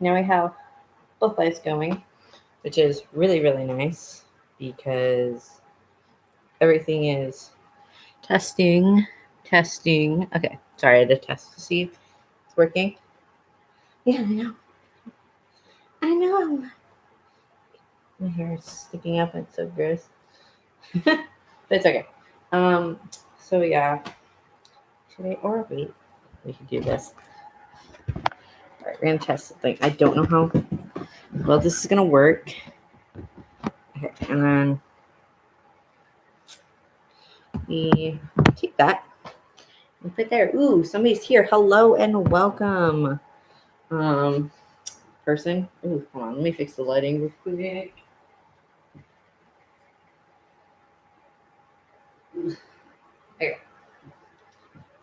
now I have both lights going, which is really, really nice because everything is testing. Okay, sorry, I had to test to see if it's working. Yeah, I know. My hair is sticking up. It's so gross, but it's okay. Um, so yeah, today or wait, we could do this. All right, we're gonna test something. I don't know how well this is gonna work. Okay, and then we take that and put there. Ooh, somebody's here. Hello and welcome. Um, person. Ooh, hold on. Let me fix the lighting real quick. Okay.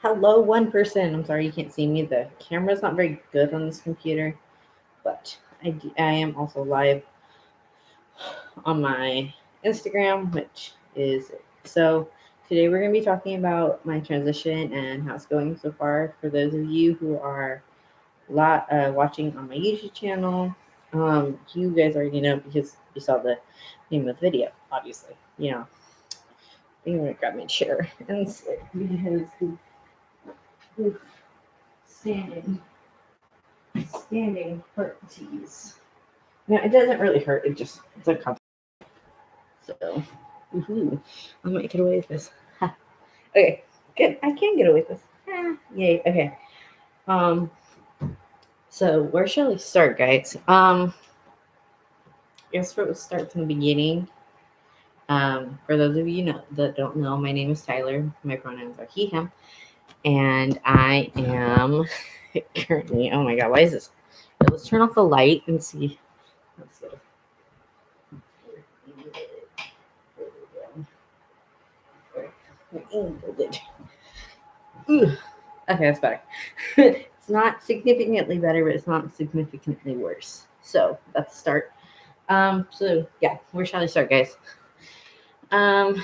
Hello, one person. I'm sorry you can't see me. The camera's not very good on this computer, but I am also live on my Instagram, which is so. Today we're going to be talking about my transition and how it's going so far. For those of you who are watching on my YouTube channel, you guys already know because you saw the name of the video. Obviously, I'm gonna grab my chair and sit because standing hurt tease. No, it doesn't really hurt. It's uncomfortable. So, I might get away with this. Ha. Okay, good. I can get away with this. Yay. Okay. Um. So where shall we start, guys? I guess we'll start from the beginning. For those of you that don't know, my name is Tyler. My pronouns are he, him, and I am currently. Oh my God, why is this? Let's turn off the light and see. Let's go. Ooh. Okay, that's better. It's not significantly better, but it's not significantly worse. So that's the start. So yeah, where shall I start, guys? Um,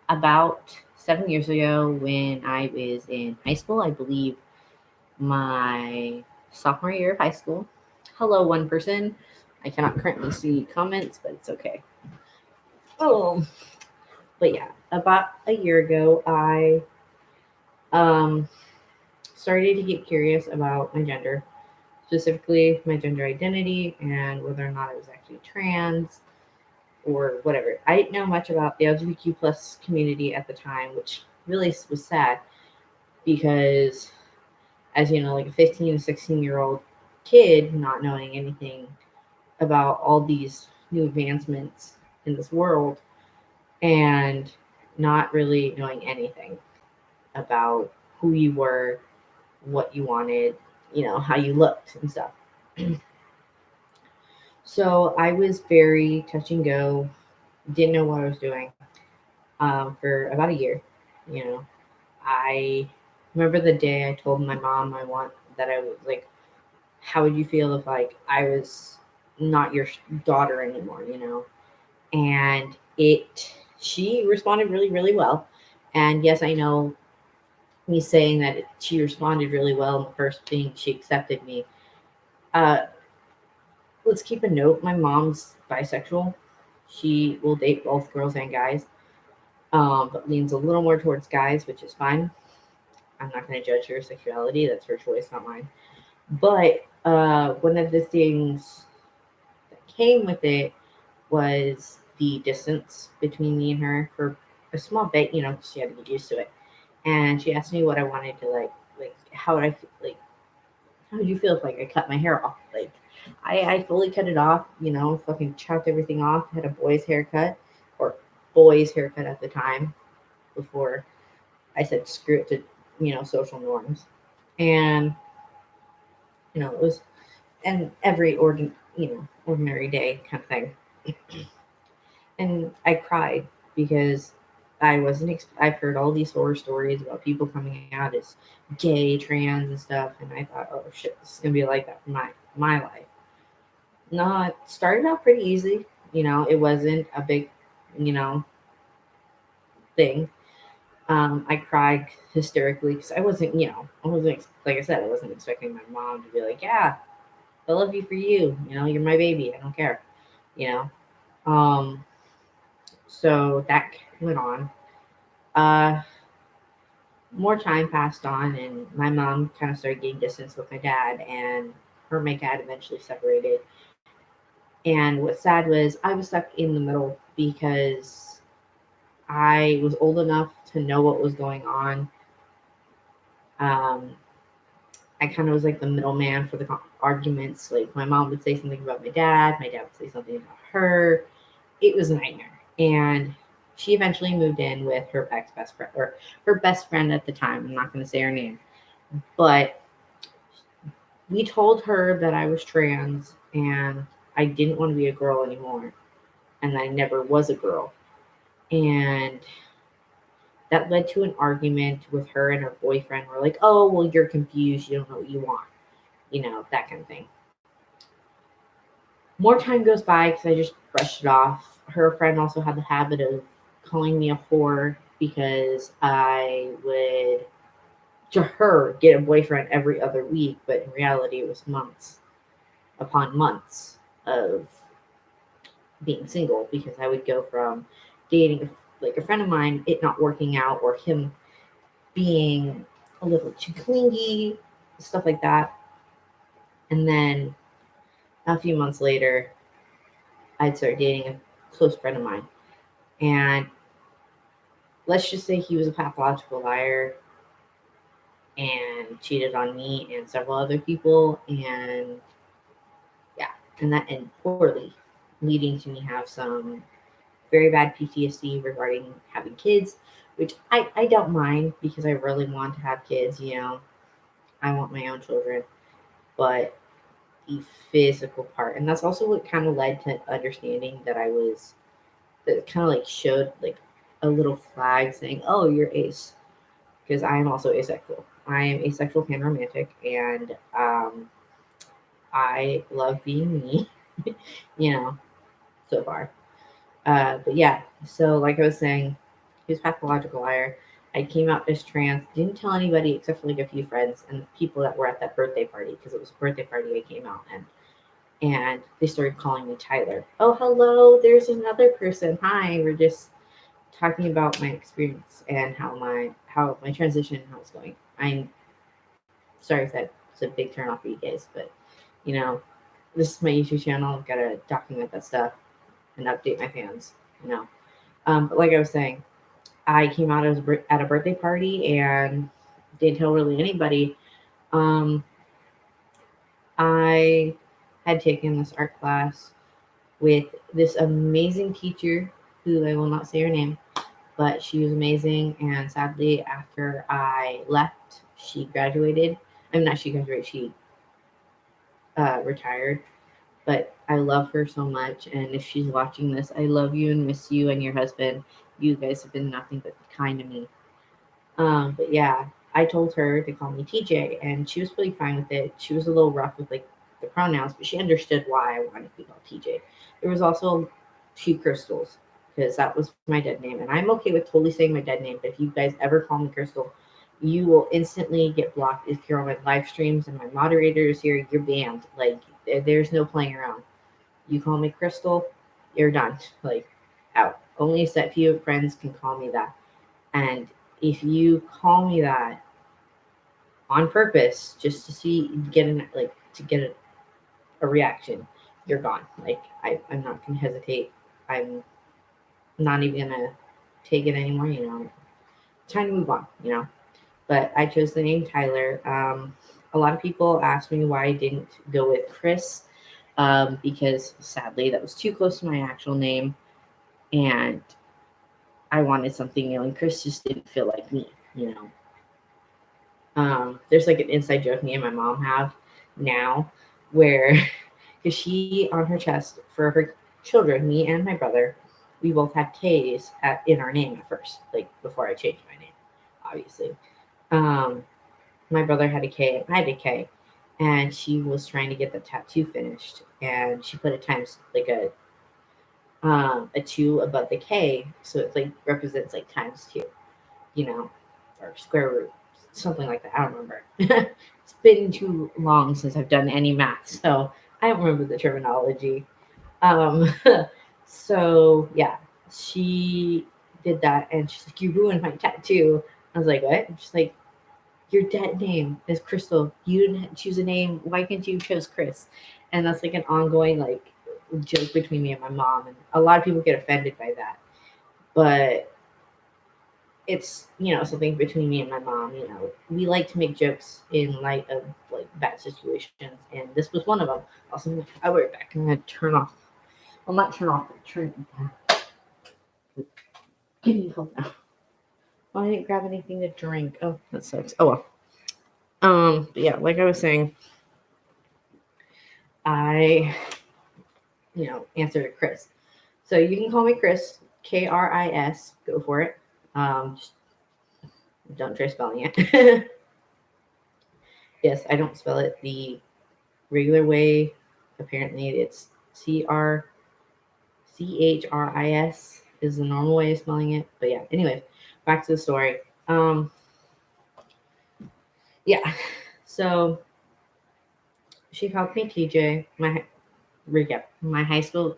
about 7 years ago, when I was in high school, I believe my sophomore year of high school. Hello, one person. I cannot currently see comments, but it's okay. Oh, but yeah, about a year ago, I um started to get curious about my gender, specifically my gender identity and whether or not I was actually trans or whatever. I didn't know much about the LGBTQ plus community at the time, which really was sad because, as you know, like a 15 to 16-year-old kid not knowing anything about all these new advancements in this world and not really knowing anything about who you were, what you wanted, how you looked and stuff. So I was very touch and go, didn't know what I was doing for about a year. You know, I remember the day I told my mom I want that I was like, how would you feel if like I was not your daughter anymore? And she responded really, really well. And yes, I know me saying that she responded really well. The first thing she accepted me. Uh, let's keep a note. My mom's bisexual. She will date both girls and guys, but leans a little more towards guys, which is fine. I'm not going to judge her sexuality. That's her choice, not mine. But one of the things that came with it was the distance between me and her for a small bit. She had to get used to it. And she asked me what I wanted to like how would I like how would you feel if like I cut my hair off? Like I fully cut it off, fucking chopped everything off, had a boy's haircut or boy's haircut at the time before I said screw it to, social norms. And, it was and every ordinary day kind of thing. And I cried because I've heard all these horror stories about people coming out as gay, trans, and stuff, and I thought, oh shit, this is gonna be like that for my life. No, it started out pretty easy. It wasn't a big, you know, thing. I cried hysterically because I wasn't like I said, I wasn't expecting my mom to be like, yeah. I love you for you. You know, you're my baby. I don't care. You know. Um, so that went on. Uh, More time passed on, and my mom kind of started getting distance with my dad, and her and my dad eventually separated. And what's sad was I was stuck in the middle because I was old enough to know what was going on. Um, I kind of was like the middleman for the arguments. Like my mom would say something about my dad would say something about her. It was a nightmare. And she eventually moved in with her ex best friend, or her best friend at the time. I'm not going to say her name, but we told her that I was trans and I didn't want to be a girl anymore, and I never was a girl. And that led to an argument with her and her boyfriend. We're like, oh, well, you're confused. You don't know what you want, that kind of thing. More time goes by because I just brushed it off. Her friend also had the habit of calling me a whore because I would, to her, get a boyfriend every other week, but in reality, it was months upon months of being single because I would go from dating like a friend of mine, it not working out, or him being a little too clingy, stuff like that. And then a few months later, I'd start dating a close friend of mine. And let's just say he was a pathological liar and cheated on me and several other people. And yeah, and that ended poorly, leading to me have some very bad PTSD regarding having kids, which I don't mind because I really want to have kids, I want my own children. But the physical part, and that's also what kind of led to understanding that that kind of like showed like a little flag saying, oh, you're ace, because I am also asexual. I am asexual panromantic, and I love being me, you know, so far. But yeah, so like I was saying, he was pathological liar. I came out as trans, didn't tell anybody except for like a few friends and people that were at that birthday party because it was a birthday party I came out in. And they started calling me Tyler. Oh, hello, there's another person. Hi, we're just talking about my experience and how my transition and how it's going. I'm sorry if that's a big turn off for you guys, but you know, this is my YouTube channel. I've got to document that stuff and update my fans. You know, but like I was saying, I came out at a birthday party and didn't tell really anybody. Um, I had taken this art class with this amazing teacher who I will not say her name, but she was amazing. And sadly, after I left, she graduated. I'm not she graduated, she retired. But I love her so much. And if she's watching this, I love you and miss you and your husband. You guys have been nothing but kind to me. But yeah, I told her to call me TJ, and she was pretty fine with it. She was a little rough with like the pronouns, but she understood why I wanted to be called TJ. There was also two crystals because that was my dead name, and I'm okay with totally saying my dead name. But if you guys ever call me Crystal, you will instantly get blocked if you're on my live streams and my moderator is here. You're banned. Like there's no playing around. You call me Crystal, you're done. Like out. Only a set few of friends can call me that. And if you call me that on purpose, just to see get an like to get a reaction, you're gone. Like I'm not gonna hesitate. I'm not even gonna take it anymore. Time to move on. But I chose the name Tyler. A lot of people ask me why I didn't go with Chris, because sadly that was too close to my actual name, and I wanted something new, and Chris just didn't feel like me. There's like an inside joke me and my mom have now where because she on her chest for her children, me and my brother, we both had K's in our name at first, like before I changed my name, obviously. Um, my brother had a K and I had a K, and she was trying to get the tattoo finished, and she put a times like a two above the K, so it like represents like times two, or square root, something like that. I don't remember. It's been too long since I've done any math, so I don't remember the terminology. Um, so yeah, she did that, and she's like, "You ruined my tattoo." I was like, "What?" And she's like, "Your dead name is Crystal. You didn't choose a name. Why can't you choose Chris?" And that's like an ongoing like joke between me and my mom, and a lot of people get offended by that. But it's something between me and my mom. We like to make jokes in light of like bad situations, and this was one of them. Also, I'll be right back. I'm gonna turn off. Well, not turn off, but turn give me help now. Well, I didn't grab anything to drink. Oh, that sucks. Oh well. But yeah, like I was saying, I answered to Chris. So you can call me Chris, Kris. Go for it. Just don't try spelling it. Yes, I don't spell it the regular way. Apparently, it's Chris is the normal way of spelling it. But yeah, anyway, back to the story. Yeah, so she called me TJ. My high school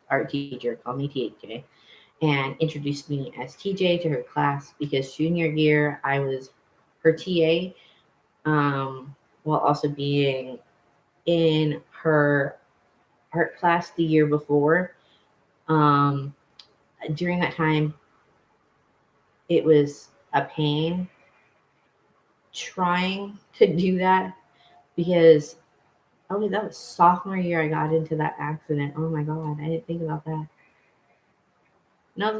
art teacher called me TJ and introduced me as TJ to her class because junior year I was her TA, while also being in her art class the year before. Um, During that time, it was a pain trying to do that because that was sophomore year I got into that accident. Oh my god, I didn't think about that. No,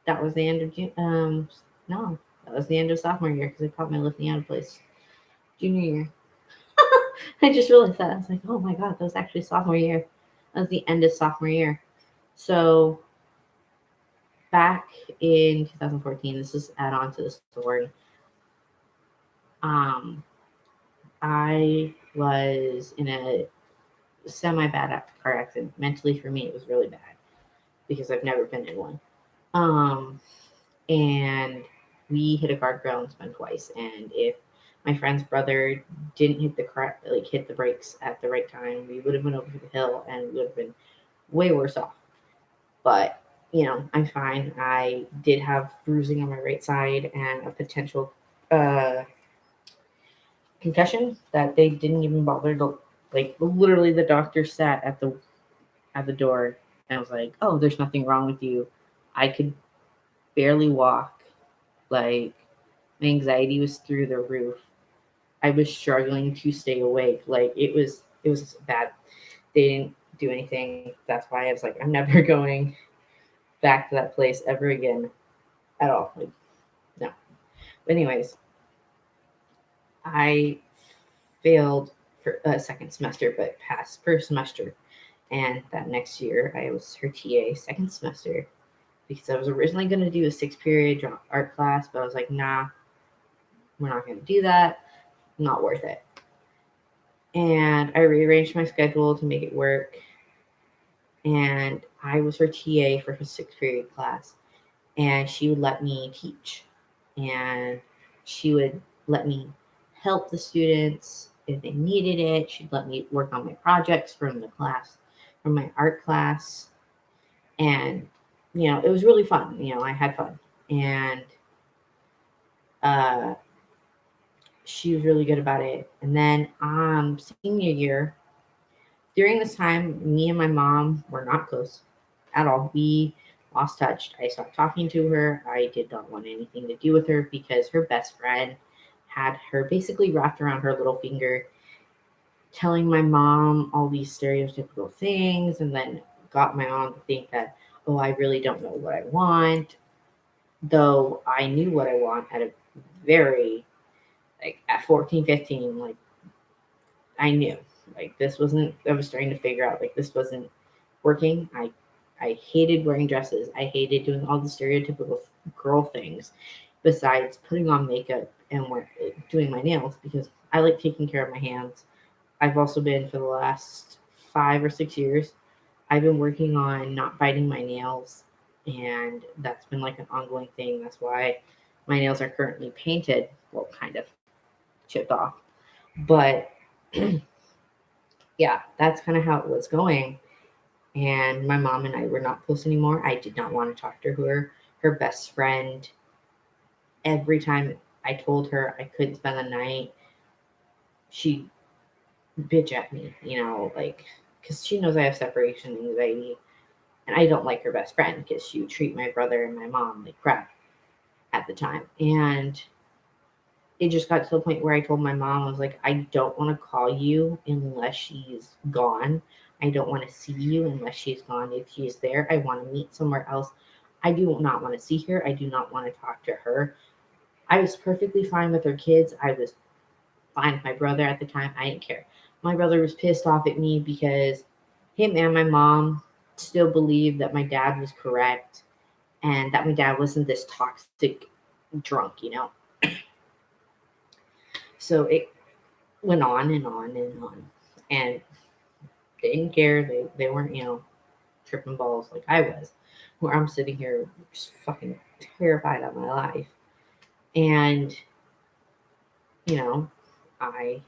that was the end of June. No, that was the end of sophomore year because I caught my lifting out of place junior year. I just realized that. I was like, oh my god, that was actually sophomore year. That was the end of sophomore year. So back in 2014, this is add on to the story. Um, I was in a semi bad car accident. Mentally, for me, it was really bad because I've never been in one. Um, and we hit a guardrail and spun twice. And if my friend's brother didn't hit the brakes at the right time, we would have went over the hill and we would have been way worse off. But I'm fine. I did have bruising on my right side and a potential uh, concussion that they didn't even bother to literally the doctor sat at the door and was like, "Oh, there's nothing wrong with you." I could barely walk. Like my anxiety was through the roof. I was struggling to stay awake. Like it was bad. They didn't do anything. That's why I was like, I'm never going back to that place ever again at all. Like no. But anyways, I failed for a second semester, but passed first semester. And that next year, I was her TA second semester because I was originally going to do a 6 period art class, but I was like, nah, we're not going to do that. Not worth it. And I rearranged my schedule to make it work. And I was her TA for her 6 period class. And she would let me teach. And she would let me help the students if they needed it. She'd let me work on my projects from my art class. And, it was really fun. I had fun. And uh, she was really good about it. And then senior year, during this time, me and my mom were not close at all. We lost touch. I stopped talking to her. I did not want anything to do with her because her best friend had her basically wrapped around her little finger, telling my mom all these stereotypical things, and then got my mom to think that, oh, I really don't know what I want. Though I knew what I want at a very, at 14, 15, I knew this wasn't. I was starting to figure out this wasn't working. I hated wearing dresses. I hated doing all the stereotypical girl things, besides putting on makeup and doing my nails because I like taking care of my hands. I've also been for the last 5 or 6 years. I've been working on not biting my nails, and that's been like an ongoing thing. That's why my nails are currently painted, well, kind of chipped off, but yeah, that's kind of how it was going. And my mom and I were not close anymore. I did not want to talk to her. Her best friend, every time I told her I couldn't spend the night, she bitch at me, like, because she knows I have separation anxiety. And I don't like her best friend because she would treat my brother and my mom like crap at the time. And it just got to the point where I told my mom, I was like, I don't want to call you unless she's gone. I don't want to see you unless she's gone. If she's there, I want to meet somewhere else. I do not want to see her. I do not want to talk to her. I was perfectly fine with her kids. I was fine with my brother at the time. I didn't care. My brother was pissed off at me because him and my mom still believed that my dad was correct and that my dad wasn't this toxic drunk. So it went on and on and on. And they didn't care. They weren't, tripping balls like I was, where I'm sitting here just fucking terrified of my life. And, you know, I,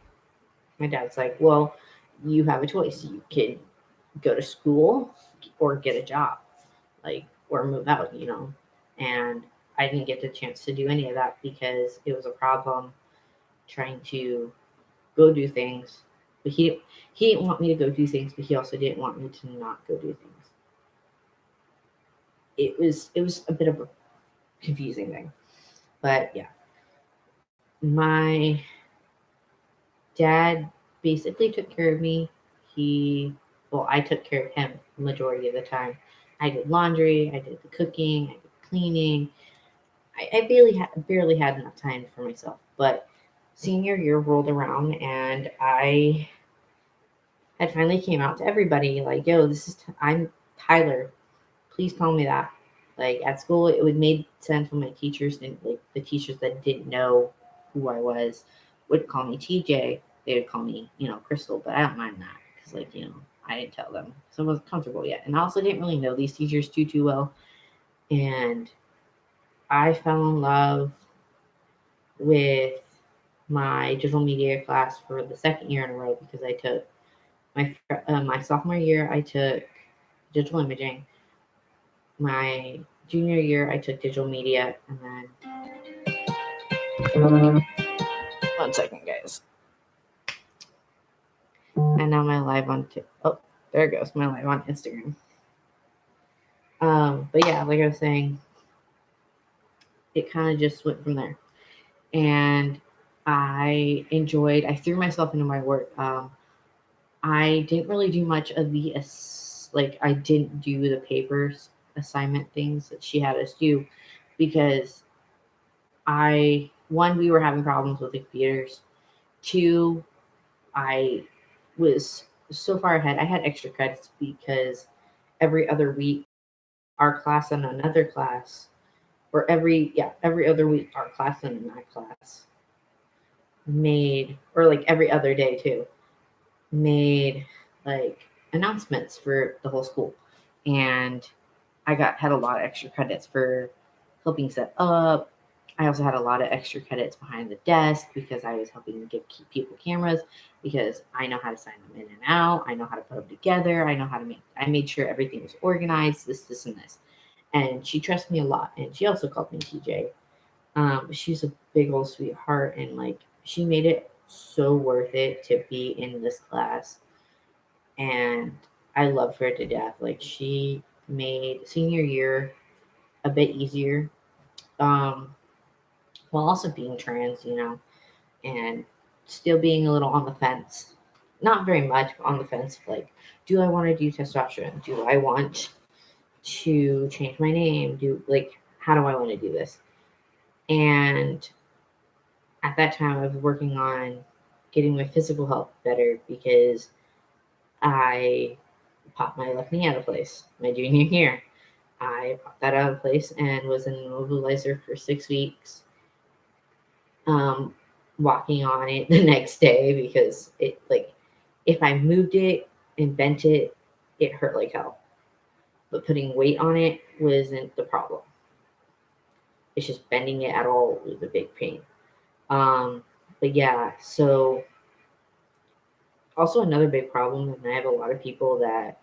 my dad's like, well, you have a choice. You can go to school or get a job, like, or move out. And I didn't get the chance to do any of that because it was a problem trying to go do things. But he didn't want me to go do things, but he also didn't want me to not go do things. It was a bit of a confusing thing. But yeah, my dad basically took care of me. I took care of him the majority of the time. I did laundry, I did the cooking, I did cleaning. I barely had enough time for myself. But senior year rolled around, and I had finally came out to everybody like, "Yo, I'm Tyler. Please call me that." Like at school, it would made sense when my teachers didn't like the teachers that didn't know who I was would call me TJ. They would call me, Crystal, but I don't mind that because, like, I didn't tell them, so I wasn't comfortable yet, and I also didn't really know these teachers too well. And I fell in love with my digital media class for the second year in a row because I took my sophomore year I took digital imaging. My junior year I took digital media, and then 1 second, guys. And now my live on oh, there it goes, my live on Instagram. But yeah, like I was saying, it kind of just went from there, and I threw myself into my work. I didn't really do much of I didn't do the papers assignment things that she had us do because we were having problems with the computers. Two, I was so far ahead. I had extra credits because every other week, our class and another class, or every other week, our class and that class made, or like every other day too, made like announcements for the whole school. And had a lot of extra credits for helping set up. I also had a lot of extra credits behind the desk because I was helping give people cameras because I know how to sign them in and out. I know how to put them together. I made sure everything was organized, this, and this. And she trusts me a lot. And she also called me TJ. She's a big old sweetheart. And like, she made it so worth it to be in this class. And I love her to death. Like, she made senior year a bit easier, um, while also being trans, and still being a little on the fence. Not very much on the fence. Like, do I want to do testosterone? Do I want to change my name? How do I want to do this? And at that time, I was working on getting my physical health better because I popped my left knee out of place my junior year. I popped that out of place and was in an immobilizer for 6 weeks, um, walking on it the next day because if I moved it and bent it, it hurt like hell. But putting weight on it wasn't the problem. It's just bending it at all was a big pain. But yeah, so Also, another big problem, and I have a lot of people that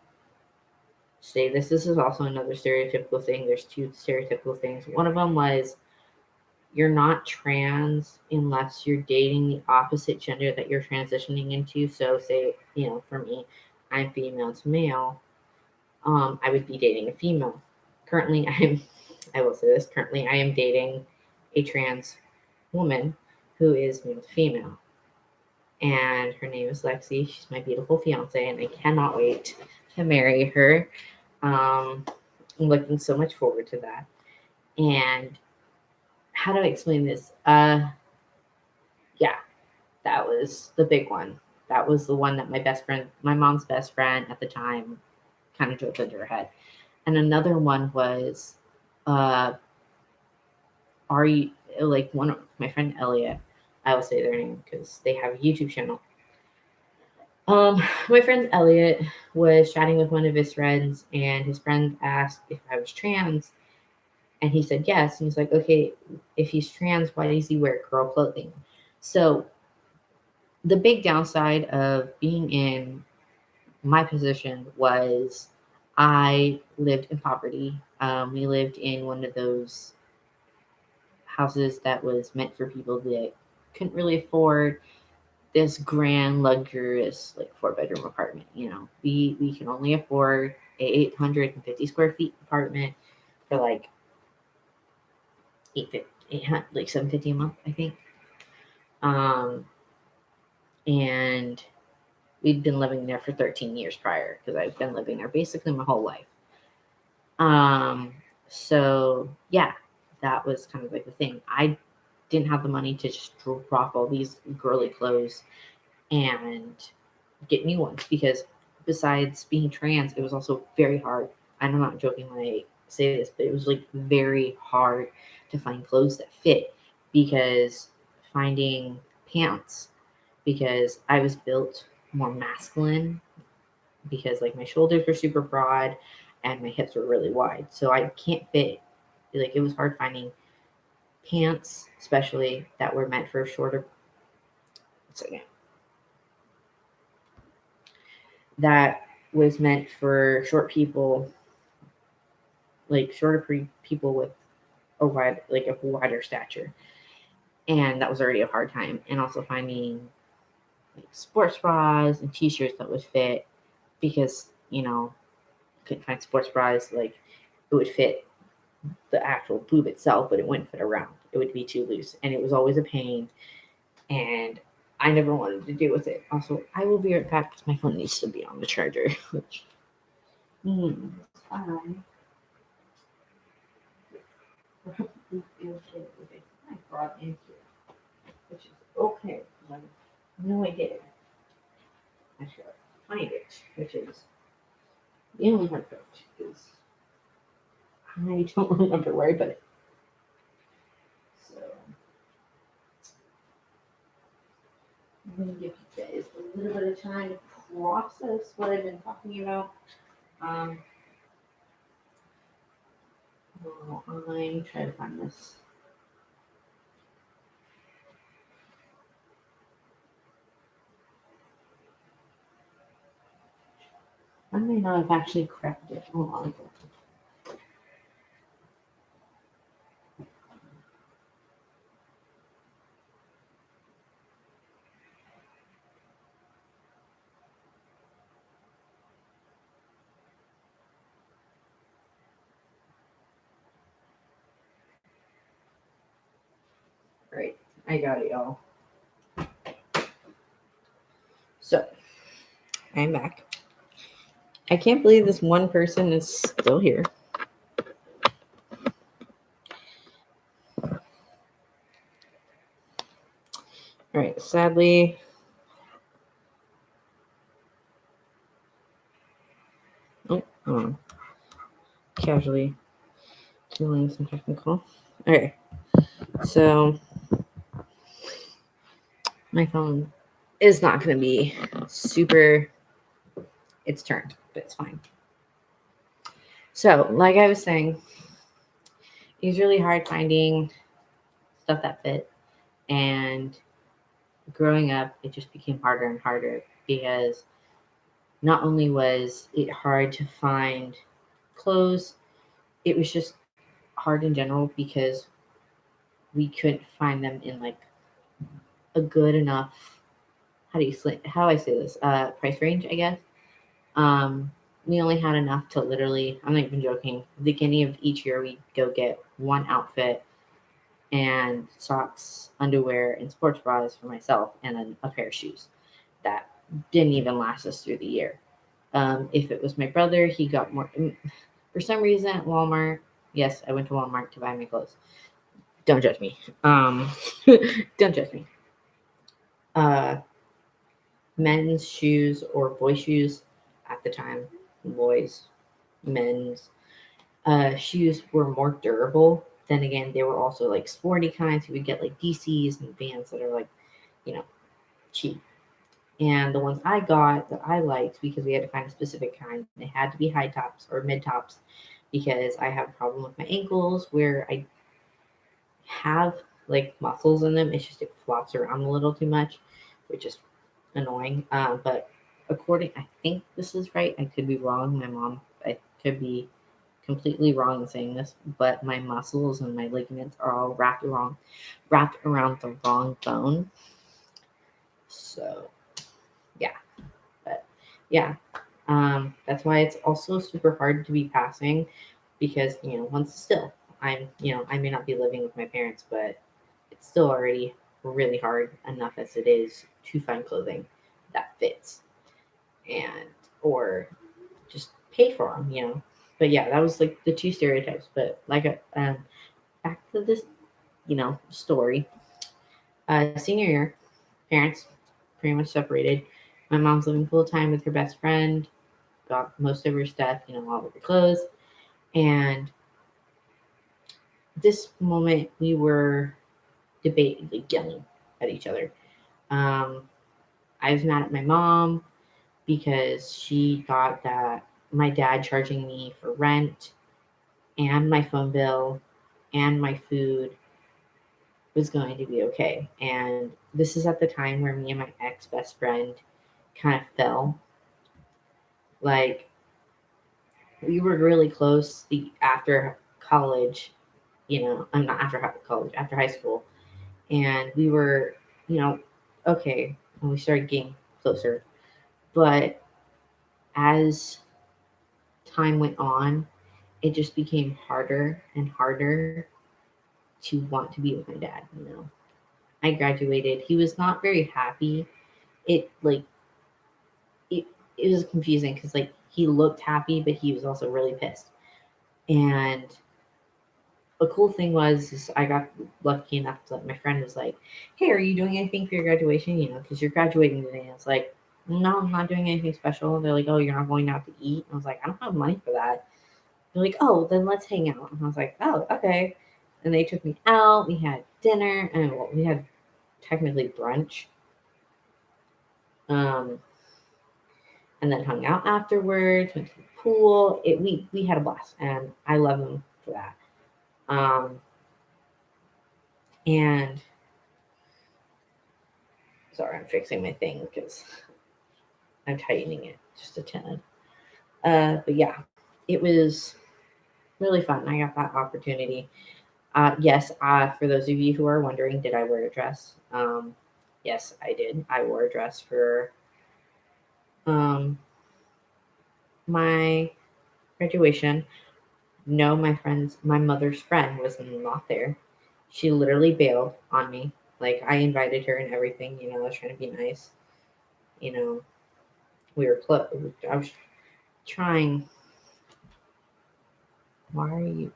say this is also another stereotypical thing. There's two stereotypical things. One of them was you're not trans unless you're dating the opposite gender that you're transitioning into. So, say, for me, I'm female to male. I would be dating a female. Currently, I will say this, currently, I am dating a trans woman who is male to female. And her name is Lexi. She's my beautiful fiance, and I cannot wait to marry her. I'm looking so much forward to that. And how do I explain this? Yeah, that was the big one. That was the one that my mom's best friend at the time, kind of drove into her head. And another one was, are you like one of my friend Elliot? I will say their name because they have a YouTube channel. My friend Elliot was chatting with one of his friends, and his friend asked if I was trans, and he said yes. And he's like, okay, if he's trans, why does he wear girl clothing? So the big downside of being in my position was I lived in poverty. We lived in one of those houses that was meant for people that couldn't really afford this grand, luxurious, like 4-bedroom apartment. We can only afford a 850 square feet apartment for like 800, like 750 a month, I think. And we'd been living there for 13 years prior because I've been living there basically my whole life. So yeah, that was kind of like the thing. I didn't have the money to just drop all these girly clothes and get new ones because besides being trans, it was also very hard. And I'm not joking when I say this, but it was like very hard to find clothes that fit because finding pants, because I was built more masculine because like my shoulders were super broad and my hips were really wide. So I can't fit, like it was hard finding pants, especially that were meant for shorter. So yeah, that was meant for short people, like shorter people with a wider stature, and that was already a hard time. And also finding like sports bras and t-shirts that would fit because couldn't find sports bras like it would fit the actual boob itself, but it wouldn't fit around. It would be too loose, and it was always a pain. And I never wanted to deal with it. Also, I will be right back because my phone needs to be on the charger, which means I brought in here, which is okay. No, I did. I should find it, which is the only hard part is I don't remember where I put it. So I'm gonna give you guys a little bit of time to process what I've been talking about. While I try to find this. I may not have actually corrected it. Hold on. Right, I got it, y'all. So, I'm back. I can't believe this one person is still here. All right, sadly, casually dealing some technical. Okay, so my phone is not going to be super. It's turned, but it's fine. So, like I was saying, it's really hard finding stuff that fit, and growing up, it just became harder and harder. because not only was it hard to find clothes, it was just hard in general because we couldn't find them in like a good enough, how do I say this, price range, I guess. Um, we only had enough to literally, I'm not even joking, the beginning of each year we go get one outfit and socks, underwear, and sports bras for myself, and then a pair of shoes that didn't even last us through the year. If it was my brother, he got more. For some reason, at Walmart, yes, I went to Walmart to buy my clothes. Don't judge me. Don't judge me. Uh, Men's shoes or boy shoes at the time, boys, men's shoes were more durable. Then again, they were also like sporty kinds. You would get like DCs and Vans that are like, you know, cheap. And the ones I got that I liked because we had to find a specific kind, they had to be high tops or mid tops because I have a problem with my ankles where I have like muscles in them. It's just it flops around a little too much, which is annoying. But I think this is right. I could be wrong. I could be completely wrong in saying this, but my muscles and my ligaments are all wrapped around the wrong bone. So yeah, but yeah, that's why it's also super hard to be passing because once still I may not be living with my parents, but it's still already really hard enough as it is to find clothing that fits and or just pay for them. But yeah, that was like the two stereotypes. But like back to this story. Senior year, parents pretty much separated. My mom's living full time with her best friend, got most of her stuff, all of her clothes. And this moment we were debating, like yelling at each other. um, I was mad at my mom because she thought that my dad charging me for rent and my phone bill and my food was going to be okay. And this is at the time where me and my ex best friend kind of fell. Like, we were really close after college, I'm not after college, after high school. And we were, you know, okay, and we started getting closer. But as time went on, it just became harder and harder to want to be with my dad. I graduated. He was not very happy. It like it was confusing because like he looked happy, but he was also really pissed. And a cool thing was is I got lucky enough that my friend was like, "Hey, are you doing anything for your graduation? Because you're graduating today." And I was like, "No, I'm not doing anything special." They're like, "Oh, you're not going out to eat?" And I was like, "I don't have money for that." They're like, "Oh, then let's hang out." And I was like, "Oh, okay." And they took me out. We had dinner, and well, we had technically brunch. Um, and then hung out afterwards. Went to the pool. We had a blast, and I love them for that. Um, and sorry, I'm fixing my thing because I'm tightening it just a tad. But yeah, it was really fun. I got that opportunity. Yes, for those of you who are wondering, did I wear a dress? Yes, I did. I wore a dress for um, my graduation. No, my mother's friend was not there. She literally bailed on me. Like, I invited her and everything. I was trying to be nice. You know, we were close. I was trying. Why are you?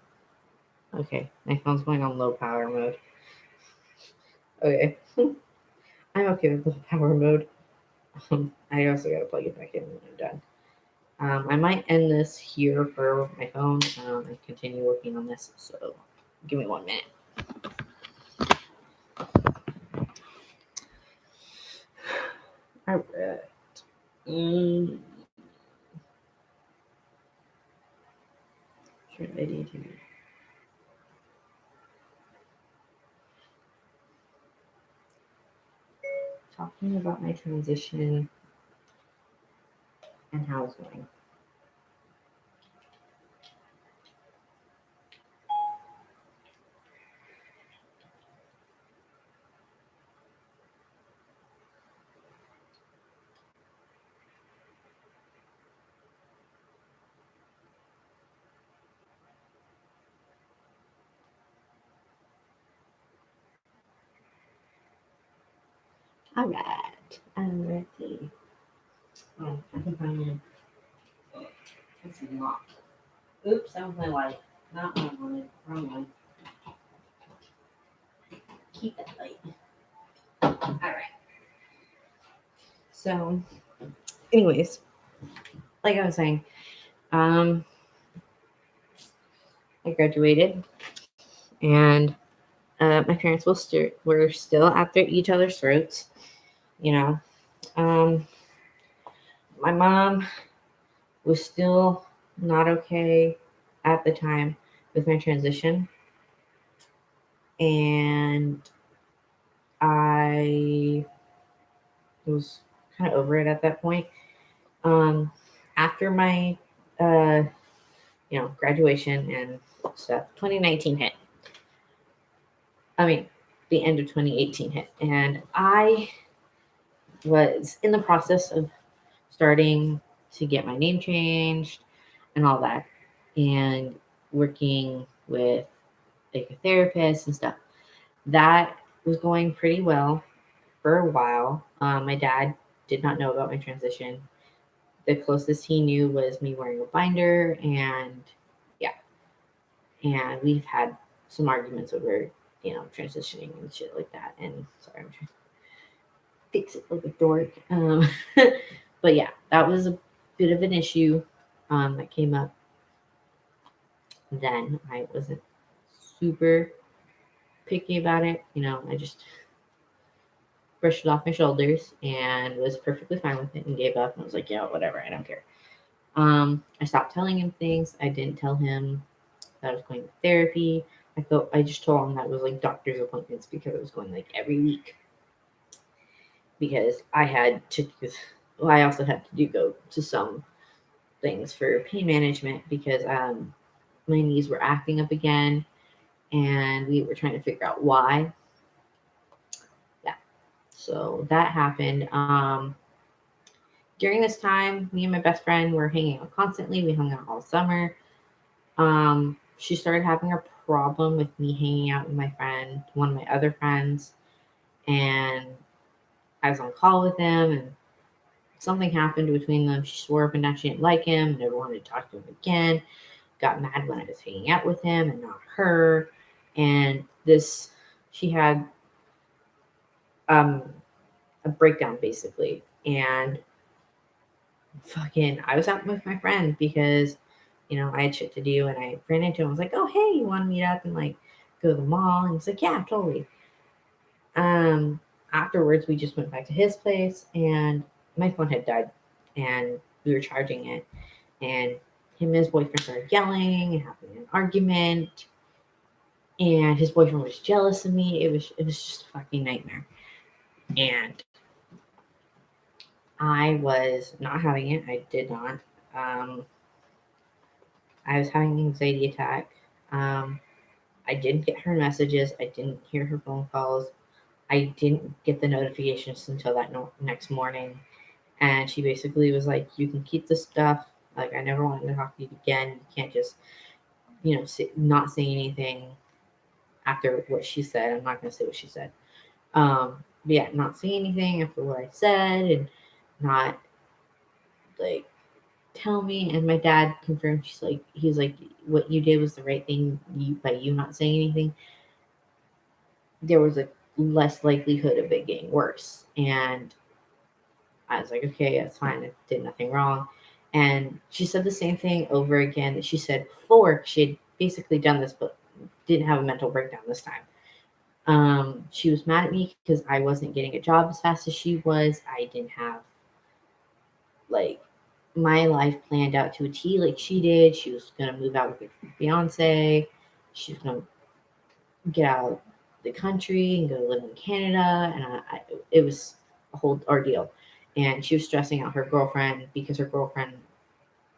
Okay, my phone's going on low power mode. Okay, I'm okay with low power mode. I also gotta plug it back in when I'm done. I might end this here for my phone and continue working on this. So, give me 1 minute. All right. Mm, sure, talking about my transition. and how it's going. All right, I'm ready. Oh, I think I'm. That's not. Oops, that was my light. Not what I wanted. Wrong one. Keep that light. All right. So, anyways, like I was saying, um, I graduated, and my parents were still at each other's throats. You know, um, my mom was still not okay at the time with my transition, and I was kind of over it at that point. After my uh, graduation and stuff, 2019 hit. I mean, the end of 2018 hit, and I was in the process of starting to get my name changed and all that, and working with like a therapist and stuff. That was going pretty well for a while. My dad did not know about my transition. The closest he knew was me wearing a binder, and yeah, and we've had some arguments over transitioning and shit like that. And sorry, I'm trying to fix it like a dork. But yeah, that was a bit of an issue that came up then. I wasn't super picky about it. I just brushed it off my shoulders and was perfectly fine with it and gave up. And I was like, yeah, whatever, I don't care. I stopped telling him things. I didn't tell him that I was going to therapy. I just told him that it was like doctor's appointments because I was going like every week. Because I had to, I also had to go to some things for pain management because my knees were acting up again, and we were trying to figure out why. Yeah, so that happened. During this time, me and my best friend were hanging out constantly. We hung out all summer. She started having a problem with me hanging out with my friend, one of my other friends, and I was on call with him, and something happened between them. She swore up and down she didn't like him, never wanted to talk to him again. Got mad when I was hanging out with him and not her. And she had um, a breakdown basically. And fucking, I was out with my friend because, I had shit to do, and I ran into him. I was like, oh, hey, you want to meet up and like go to the mall? And he's like, yeah, totally. Um, Afterwards, we just went back to his place, and my phone had died, and we were charging it, and him and his boyfriend started yelling and having an argument, and his boyfriend was jealous of me. It was just a fucking nightmare, and I was not having it. I did not. Um, I was having an anxiety attack. Um, I didn't get her messages. I didn't hear her phone calls. I didn't get the notifications until that next morning. And she basically was like, "You can keep the stuff. Like, I never wanted to talk to you again. You can't just, not say anything after what she said." I'm not going to say what she said. But yeah, not say anything after what I said, and not like tell me. And my dad confirmed. He's like, what you did was the right thing. By you not saying anything, there was a less likelihood of it getting worse. And I was like, okay, that's fine. I did nothing wrong. And she said the same thing over again that she said before. She had basically done this, but didn't have a mental breakdown this time. She was mad at me because I wasn't getting a job as fast as she was. I didn't have like my life planned out to a T like she did. She was gonna move out with her fiance. She was gonna get out of the country and go live in Canada, and it was a whole ordeal. And she was stressing out her girlfriend because her girlfriend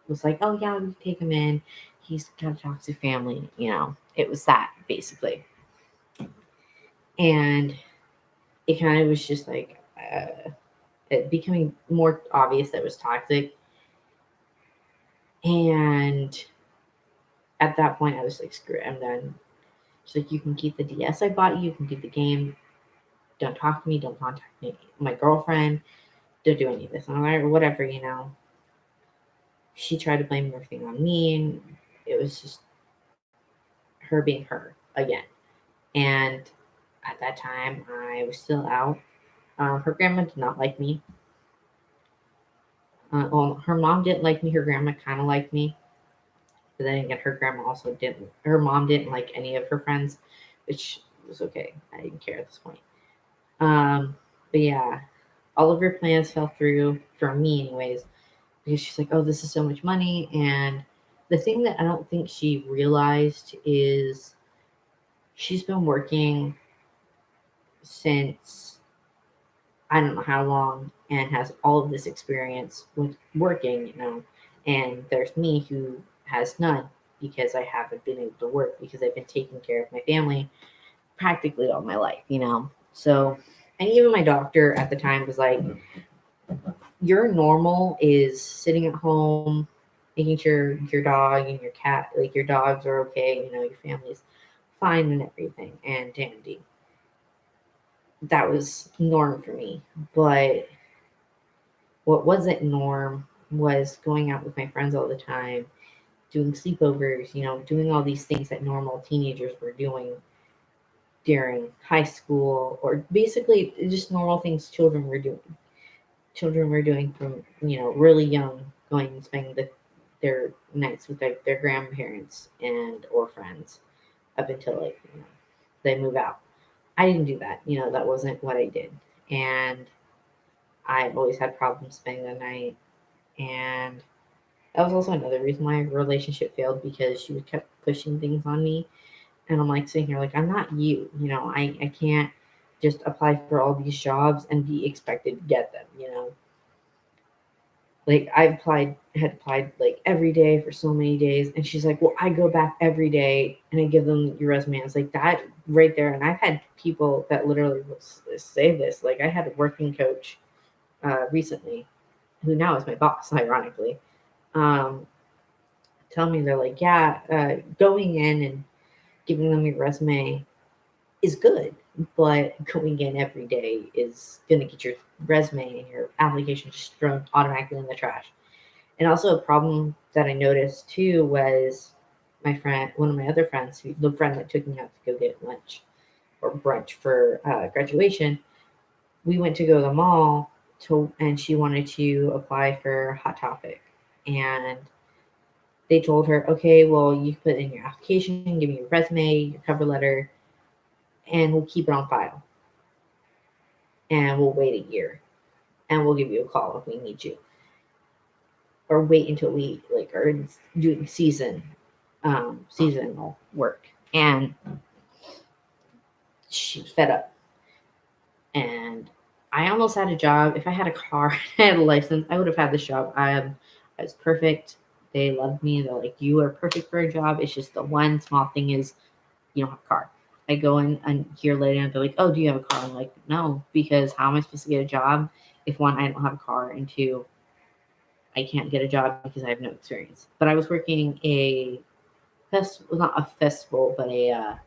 was like, "Oh yeah, we take him in. He's got a toxic family." It was that basically, and it kind of was just like it becoming more obvious that it was toxic. And at that point, I was like, "Screw it, I'm done." She's like, "You can keep the DS I bought you. You can keep the game. Don't talk to me. Don't contact me. My girlfriend. Don't do any of this." And I'm like, whatever. She tried to blame everything on me, and it was just her being her again. And at that time, I was still out. Her grandma did not like me. Well, her mom didn't like me. Her grandma kind of liked me. But then again, her grandma also didn't. Her mom didn't like any of her friends, which was okay. I didn't care at this point. Um, but yeah, all of her plans fell through for me, anyways, because she's like, "Oh, this is so much money." And the thing that I don't think she realized is she's been working since I don't know how long and has all of this experience with working. And there's me who has none because I haven't been able to work because I've been taking care of my family practically all my life. So, and even my doctor at the time was like, "Your normal is sitting at home, making sure your dog and your cat, like your dogs are okay, your family's fine and everything and dandy." That was norm for me. But what wasn't norm was going out with my friends all the time, doing sleepovers, doing all these things that normal teenagers were doing during high school, or basically just normal things children were doing. Children were doing from, really young, going and spending their nights with their grandparents and or friends up until like, they move out. I didn't do that. That wasn't what I did. And I always had problems spending the night. And that was also another reason why our relationship failed, because she would kept pushing things on me. And I'm like sitting here like, I'm not you. I can't just apply for all these jobs and be expected to get them. Like had applied like every day for so many days. And she's like, "Well, I go back every day and I give them your resume." I was like, that right there. And I've had people that literally will say this. Like, I had a working coach recently, who now is my boss, ironically, um, tell me, they're like, "Yeah, going in and giving them your resume is good, but going in every day is going to get your resume and your application just thrown automatically in the trash." And also a problem that I noticed too was one of my other friends, the friend that took me out to go get lunch or brunch for graduation. We went to go to the mall and she wanted to apply for Hot Topic, and they told her, "Okay, well, you put in your application, give me your resume, your cover letter, and we'll keep it on file. And we'll wait a year, and we'll give you a call if we need you, or wait until we like are doing seasonal work." And she was fed up. And I almost had a job. If I had a car and I had a license, I would have had this job. I was perfect. They loved me. They're like, "You are perfect for a job. It's just the one small thing is you don't have a car." I go in a year later and they're like, "Oh, do you have a car?" I'm like, "No," because how am I supposed to get a job if, one, I don't have a car, and two, I can't get a job because I have no experience. But I was working not a festival, but a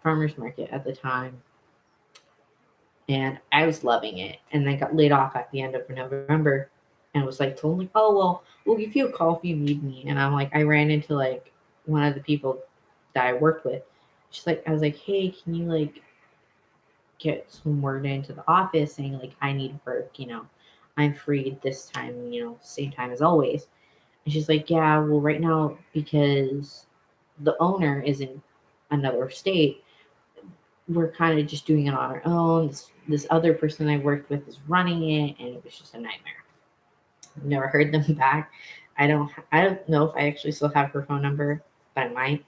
farmer's market at the time, and I was loving it. And then got laid off at the end of November, and was like told like, "Oh well, we'll give you a call if you need me." And I'm like, I ran into like one of the people that I worked with. I was like, "Hey, can you like get some word into the office saying like I need work? I'm free this time. Same time as always." And she's like, "Yeah, well, right now, because the owner is in another state, we're kind of just doing it on our own. This other person I worked with is running it, and it was just a nightmare." I've never heard them back. I don't know if I actually still have her phone number, but I might.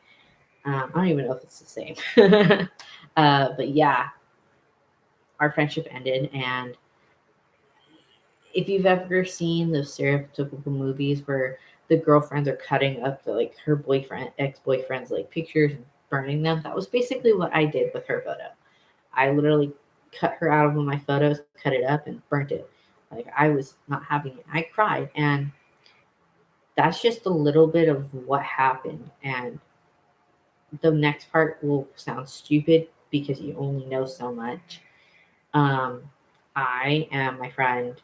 I don't even know if it's the same. But yeah, our friendship ended, and if you've ever seen those stereotypical movies where the girlfriends are cutting up the, like, her boyfriend, ex-boyfriend's, like, pictures and burning them, that was basically what I did with her photo. I literally cut her out of one of my photos, cut it up, and burnt it. Like, I was not having it. I cried, and that's just a little bit of what happened. And the next part will sound stupid because you only know so much. Um, I am my friend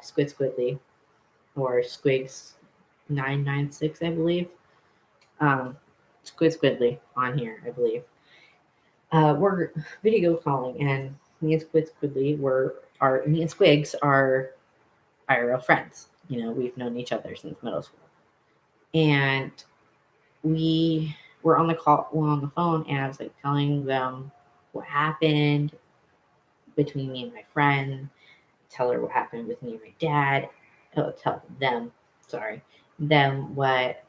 Squid Squidly, or Squigs 996, I believe. Squid Squidly on here, I believe. We're video calling, and me and Squid Squidly me and Squigs are IRL friends. You know, we've known each other since middle school, and we were on the call, on the phone, and I was like telling them what happened between me and my friend, tell her what happened with me and my dad, tell them, sorry, them what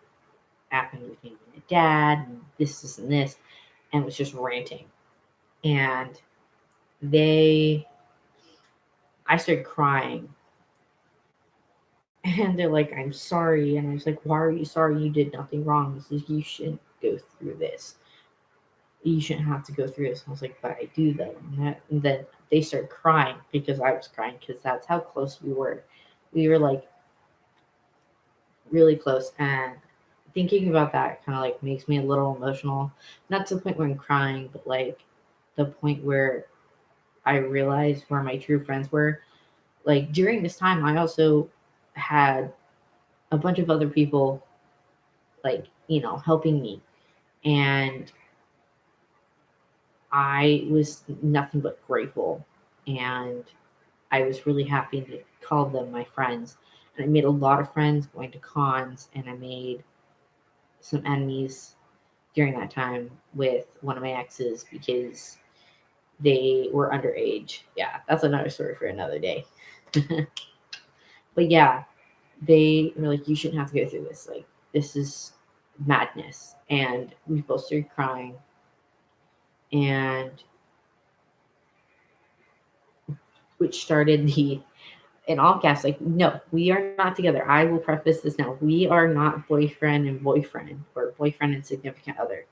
happened with me and my dad, and this, and this, and was just ranting. And I started crying, and they're like, "I'm sorry," and I was like, "Why are you sorry? You did nothing wrong. This is, you shouldn't go through this. You shouldn't have to go through this." And I was like, "But I do though." And then they started crying because I was crying, because that's how close we were. We were like really close, and thinking about that kind of like makes me a little emotional. Not to the point where I'm crying, but like the point where I realized where my true friends were. Like during this time, I also had a bunch of other people, like, helping me, and I was nothing but grateful, and I was really happy to call them my friends. And I made a lot of friends going to cons, and I made some enemies during that time with one of my exes because they were underage. Yeah, that's another story for another day. But yeah, they were like, "You shouldn't have to go through this. Like, this is madness." And we both started crying. And which started the, in all caps, like, "No, we are not together. I will preface this now. We are not boyfriend and boyfriend, or boyfriend and significant other.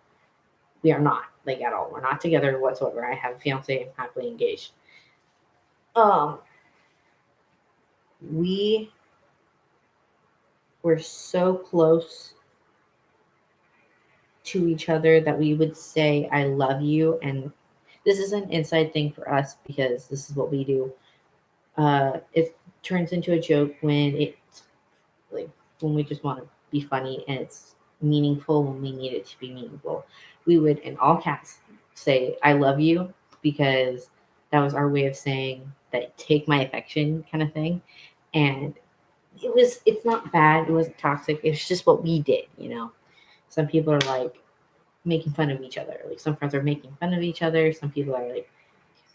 We are not, like, at all. We're not together whatsoever. I have a fiance. I'm happily engaged." Um, we were so close to each other that we would say, "I love you." And this is an inside thing for us because this is what we do. It turns into a joke when it's like, when we just want to be funny, and it's meaningful when we need it to be meaningful. We would, in all caps, say, "I love you," because that was our way of saying that, take my affection, kind of thing. And it's not bad. It wasn't toxic. It's just what we did. Some people are like making fun of each other. Like, some friends are making fun of each other. Some people are like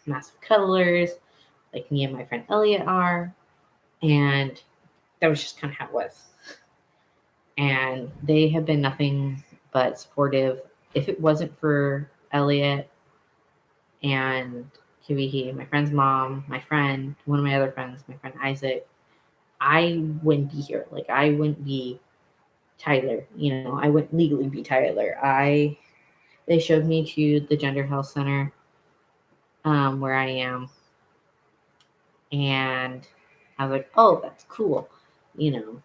massive cuddlers, like me and my friend Elliot are. And that was just kind of how it was. And they have been nothing but supportive. If it wasn't for Elliot and Kiwihi, my friend's mom, my friend, one of my other friends, my friend Isaac, I wouldn't be here. Like, I wouldn't be Tyler. I wouldn't legally be Tyler. They showed me to the Gender Health Center, where I am, and I was like, "Oh, that's cool," you know.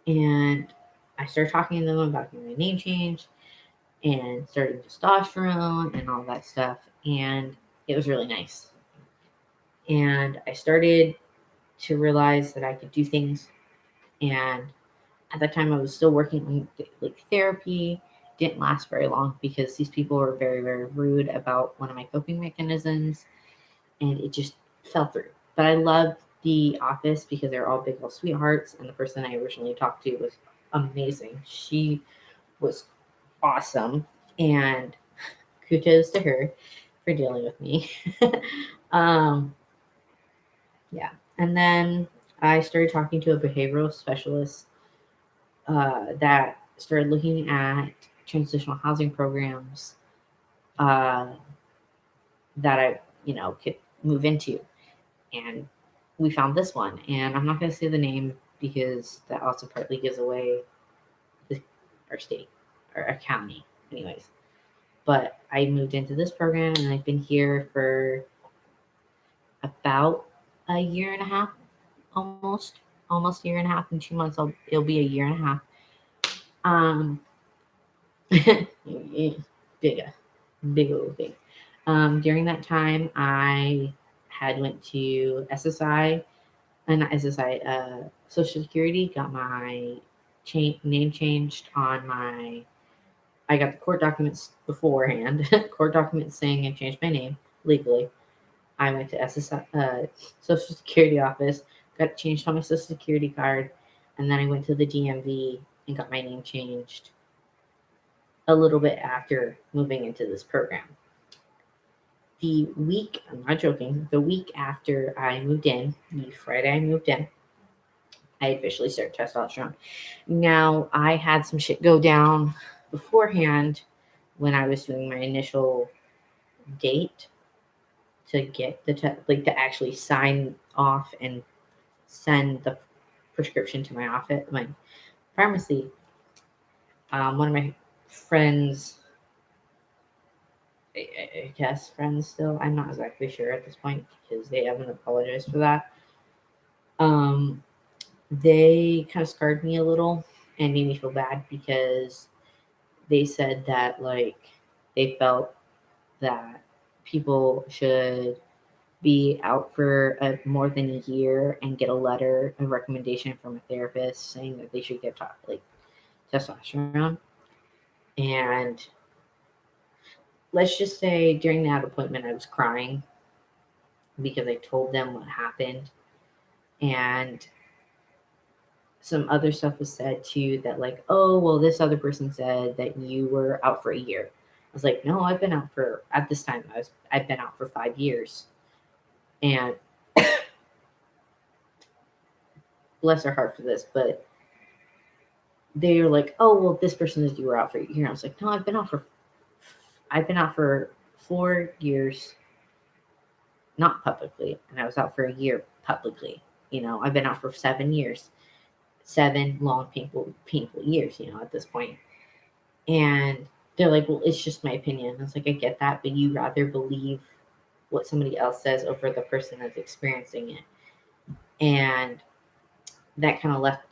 And I started talking to them about getting my name changed and starting testosterone and all that stuff, and it was really nice. And I started to realize that I could do things. And at that time, I was still working on, like, therapy. Didn't last very long because these people were very, very rude about one of my coping mechanisms, and it just fell through. But I loved the office because they're all big old sweethearts, and the person I originally talked to was amazing. She was awesome, and kudos to her for dealing with me. um, yeah, and then I started talking to a behavioral specialist that started looking at transitional housing programs uh, that I, could move into. And we found this one, and I'm not going to say the name because that also partly gives away the, our state or our county, anyways. But I moved into this program, and I've been here for about a year and a half, almost a year and a half. In 2 months, it'll be a year and a half. Um, big, big old thing. During that time, I had went to SSI, not SSI, Social Security. Got my name changed on my. I got the court documents beforehand. Court documents saying I changed my name legally. I went to SSI, Social Security office, got it changed on my Social Security card, and then I went to the DMV and got my name changed a little bit after moving into this program. The week, I'm not joking, the week after I moved in, the Friday I moved in, I officially started testosterone. Now, I had some shit go down beforehand when I was doing my initial date to get the to actually sign off and send the prescription to my office, my pharmacy. One of my friends, I guess friends still, I'm not exactly sure at this point because they haven't apologized for that. They kind of scarred me a little and made me feel bad because they said that like they felt that people should be out for more than a year and get a recommendation from a therapist saying that they should get like testosterone. And let's just say during that appointment, I was crying because I told them what happened. And some other stuff was said too that, like, oh, well, this other person said that you were out for a year. I was like, no, I've been out for, at this time, I've been out for 5 years. And bless her heart for this, but they were like, oh, well, this person said you were out for a year. I was like, no, I've been out for 4 years, not publicly, and I was out for a year publicly. I've been out for 7 years, 7 long, painful years, at this point. And they're like, well, it's just my opinion. I was like, I get that, but you rather believe what somebody else says over the person that's experiencing it. And that kind of left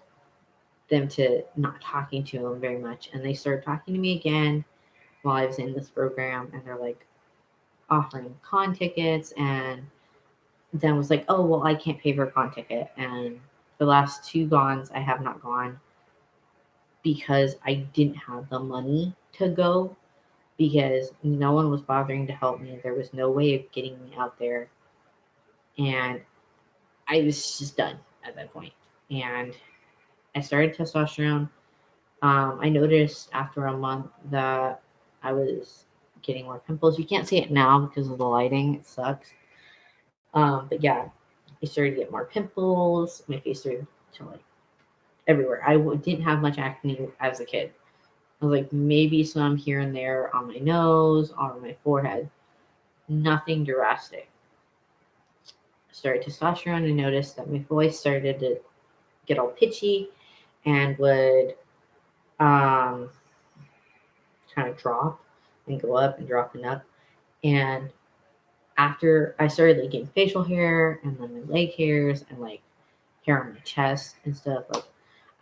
them to not talking to them very much. And they started talking to me again while I was in this program, and they're like offering con tickets, and then was like, oh, well, I can't pay for a con ticket. And the last 2 gons, I have not gone because I didn't have the money to go, because no one was bothering to help me. There was no way of getting me out there. And I was just done at that point. And I started testosterone. I noticed after a month that I was getting more pimples. You can't see it now because of the lighting. It sucks. But yeah, I started to get more pimples. My face started to like everywhere. I didn't have much acne as a kid. I was like maybe some here and there on my nose, on my forehead. Nothing drastic. Started testosterone and noticed that my voice started to get all pitchy and would kind of drop and go up and drop and up. And after I started like getting facial hair and then my leg hairs and like hair on my chest and stuff, like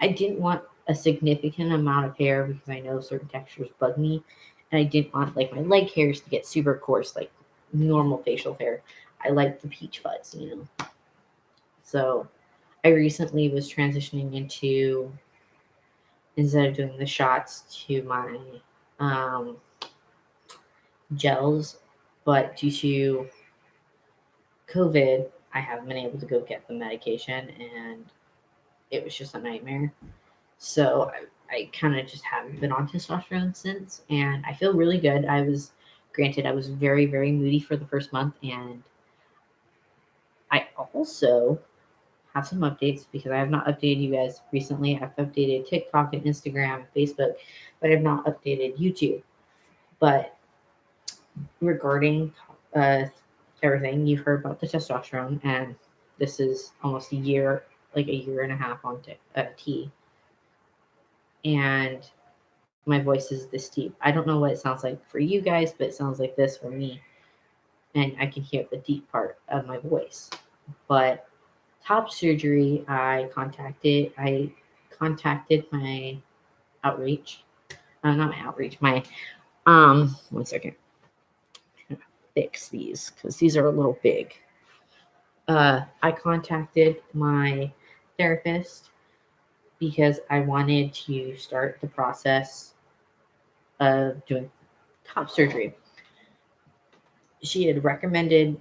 I didn't want a significant amount of hair because I know certain textures bug me, and I didn't want like my leg hairs to get super coarse like normal facial hair. I like the peach fuzz. So I recently was transitioning into, instead of doing the shots, to my gels, but due to COVID, I haven't been able to go get the medication, and it was just a nightmare. So I kind of just haven't been on testosterone since, and I feel really good. I was very, very moody for the first month, and I also have some updates because I have not updated you guys recently. I've updated TikTok and Instagram, Facebook, but I've not updated YouTube. But regarding everything, you've heard about the testosterone, and this is almost a year, like a year and a half on T, and my voice is this deep. I don't know what it sounds like for you guys, but it sounds like this for me, and I can hear the deep part of my voice. But top surgery, I contacted my outreach. Not my outreach. My 1 second. Fix these because these are a little big. I contacted my therapist because I wanted to start the process of doing top surgery. She had recommended,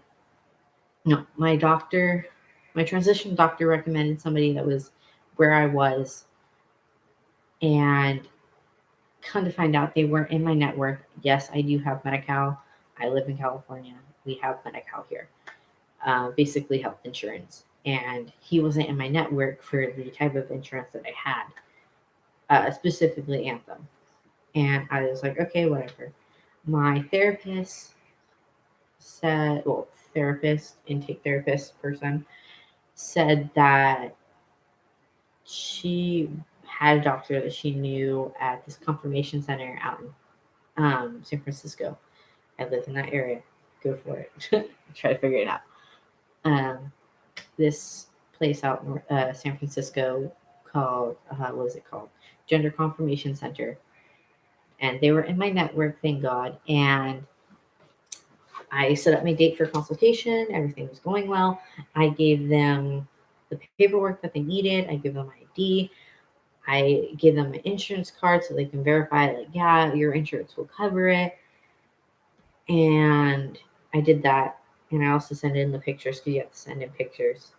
no, my transition doctor recommended somebody that was where I was, and come to find out they weren't in my network. Yes, I do have Medi-Cal. I live in California. We have Medi-Cal here. Basically health insurance. And he wasn't in my network for the type of insurance that I had, specifically Anthem. And I was like, okay, whatever. My therapist said, intake therapist person said that she had a doctor that she knew at this confirmation center out in San Francisco. I live in that area. Go for it. Try to figure it out. This place out in San Francisco called, what is it called? Gender Confirmation Center. And they were in my network, thank God. And I set up my date for consultation. Everything was going well. I gave them the paperwork that they needed. I gave them my ID. I gave them an insurance card so they can verify, like, yeah, your insurance will cover it. And I did that. And I also sent in the pictures because you have to send in pictures.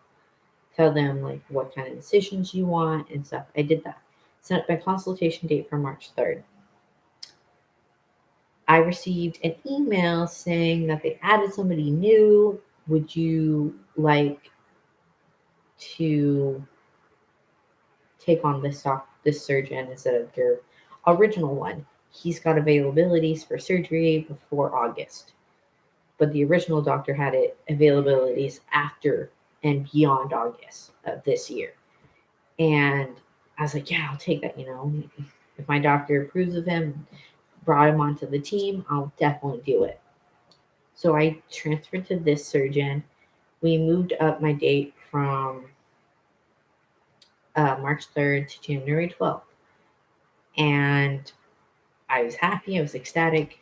Tell them, like, what kind of decisions you want and stuff. I did that. Set up my consultation date for March 3rd. I received an email saying that they added somebody new. Would you like to take on this surgeon instead of your original one? He's got availabilities for surgery before August, but the original doctor had availabilities after and beyond August of this year. And I was like, yeah, I'll take that. If my doctor approves of him, brought him onto the team, I'll definitely do it. So I transferred to this surgeon. We moved up my date from March 3rd to January 12th. And I was happy. I was ecstatic.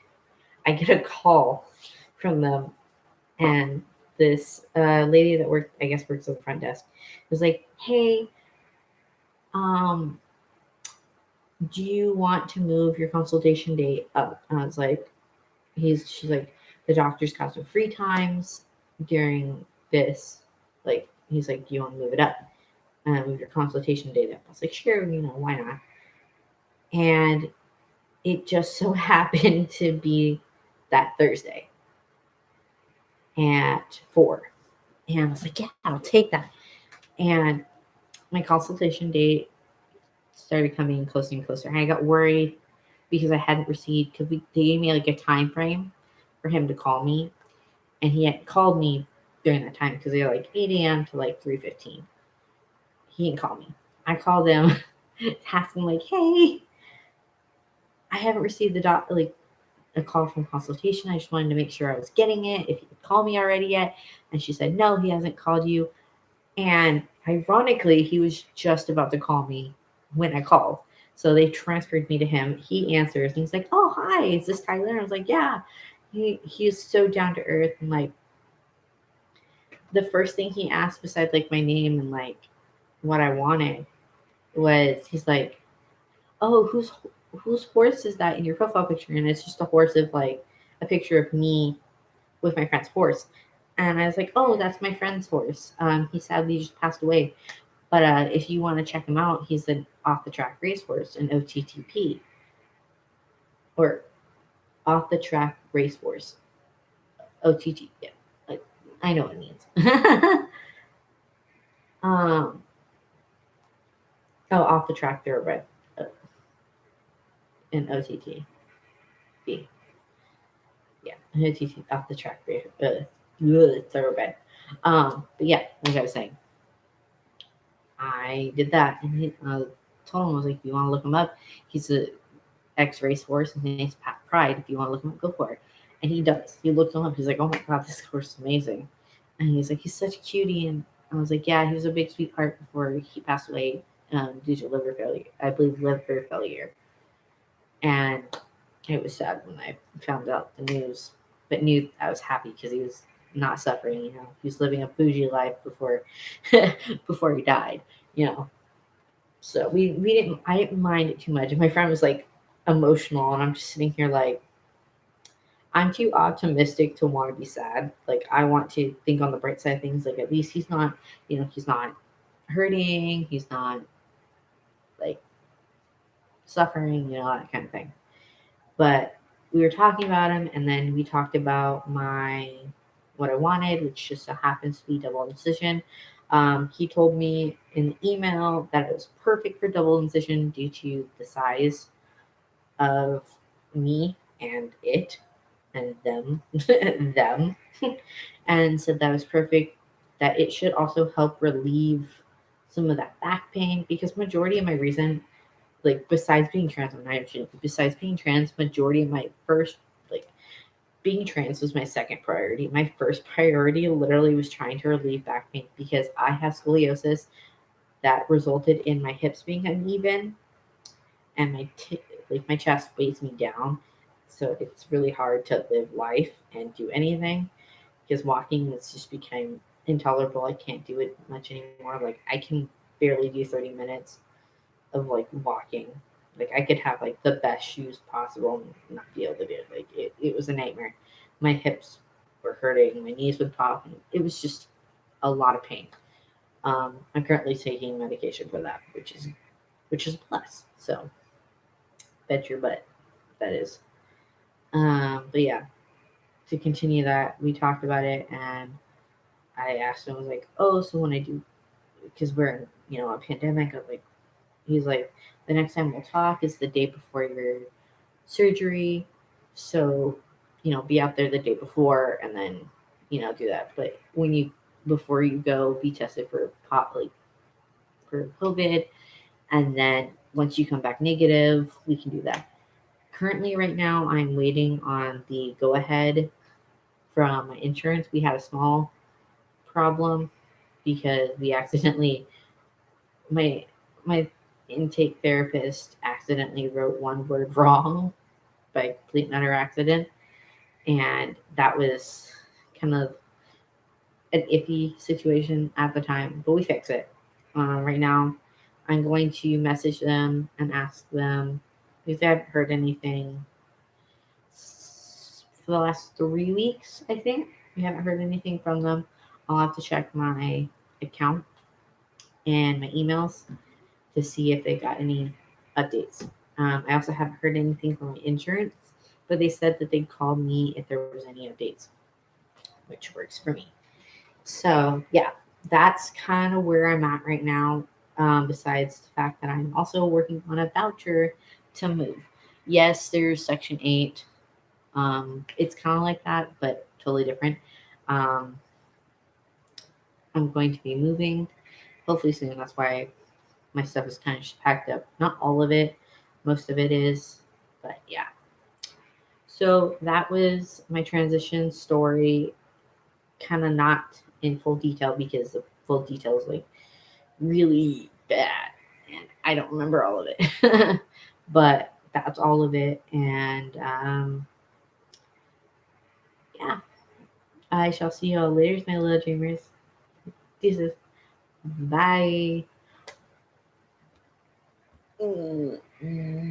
I get a call from them. And this lady that works at the front desk was like, hey, do you want to move your consultation date up? And I was like, she's like, the doctor's got some free times during this. Like, he's like, do you want to move it up? Move your consultation date up. I was like, sure, why not? And it just so happened to be that Thursday at 4. And I was like, yeah, I'll take that. And my consultation date started coming closer and closer. And I got worried because I hadn't received, because they gave me like a time frame for him to call me. And he had called me during that time because they were like 8 a.m. to like 3:15. He didn't call me. I called them, asking like, hey, I haven't received a call from consultation. I just wanted to make sure I was getting it, if he could call me already yet. And she said, no, he hasn't called you. And ironically, he was just about to call me when I called. So they transferred me to him. He answers and he's like, oh, hi, is this Tyler? And I was like, yeah. He's so down to earth. And like, the first thing he asked besides like my name and like what I wanted was, he's like, oh, whose horse is that in your profile picture? And it's just a horse of like a picture of me with my friend's horse. And I was like, oh, that's my friend's horse. He sadly just passed away. But if you want to check him out, he's an off the track racehorse, an OTTP, or off the track racehorse. OTT, yeah, like, I know what it means. Off the track thoroughbred, an OTT. Yeah, an OTT, off the track thoroughbred. But yeah, like I was saying, I did that, and told him, I was like, "You want to look him up? He's a ex racehorse. His name's Pat Pride. If you want to look him up, go for it." And he does. He looked him up. He's like, "Oh my god, this horse is amazing." And he's like, "He's such a cutie." And I was like, "Yeah, he was a big sweetheart before he passed away due to liver failure. I believe liver failure." And it was sad when I found out the news, but knew I was happy because he was not suffering. He was living a bougie life before before he died. You know, so we didn't. I didn't mind it too much. And my friend was like emotional, and I'm just sitting here like, I'm too optimistic to want to be sad. Like I want to think on the bright side of things. Like at least he's not, he's not hurting. He's not like suffering. That kind of thing. But we were talking about him, and then we talked about my what I wanted, which just so happens to be double incision. He told me in the email that it was perfect for double incision due to the size of me and it and them, them, and said that was perfect. That it should also help relieve some of that back pain because majority of my reason, like besides being trans, I'm not even besides being trans, majority of my first like being trans was my second priority. My first priority literally was trying to relieve back pain because I have scoliosis that resulted in my hips being uneven and like my chest weighs me down, so it's really hard to live life and do anything because walking has just become intolerable. I can't do it much anymore. Like I can barely do 30 minutes of like walking. Like I could have like the best shoes possible and not be able to do it. Like it was a nightmare. My hips were hurting, my knees would pop, and it was just a lot of pain. I'm currently taking medication for that, which is a plus. So bet your butt that is. But yeah, to continue that, we talked about it, and I asked him, I was like, "Oh, so when I do, because we're in a pandemic," I was like, he's like, "The next time we'll talk is the day before your surgery, so be out there the day before, and then do that. But before you go, be tested for for COVID, and then once you come back negative, we can do that." Currently, right now, I'm waiting on the go ahead from my insurance. We had a small problem because we accidentally my my intake therapist accidentally wrote one word wrong by complete and utter accident, and that was kind of an iffy situation at the time, but we fix it. Right now, I'm going to message them and ask them because I haven't heard anything for the last 3 weeks. I think we haven't heard anything from them. I'll have to check my account and my emails to see if they got any updates. I also haven't heard anything from my insurance, but they said that they'd call me if there was any updates, which works for me. So yeah, that's kind of where I'm at right now. Besides the fact that I'm also working on a voucher to move. Yes, there's Section 8. It's kind of like that, but totally different. Um, I'm going to be moving hopefully soon. That's why my stuff is kind of just packed up. Not all of it, most of it is, but yeah. So that was my transition story. Kind of not in full detail because the full detail is like really bad and I don't remember all of it. But that's all of it. And yeah, I shall see you all later, my little dreamers. Deuces. Bye. Mm-hmm.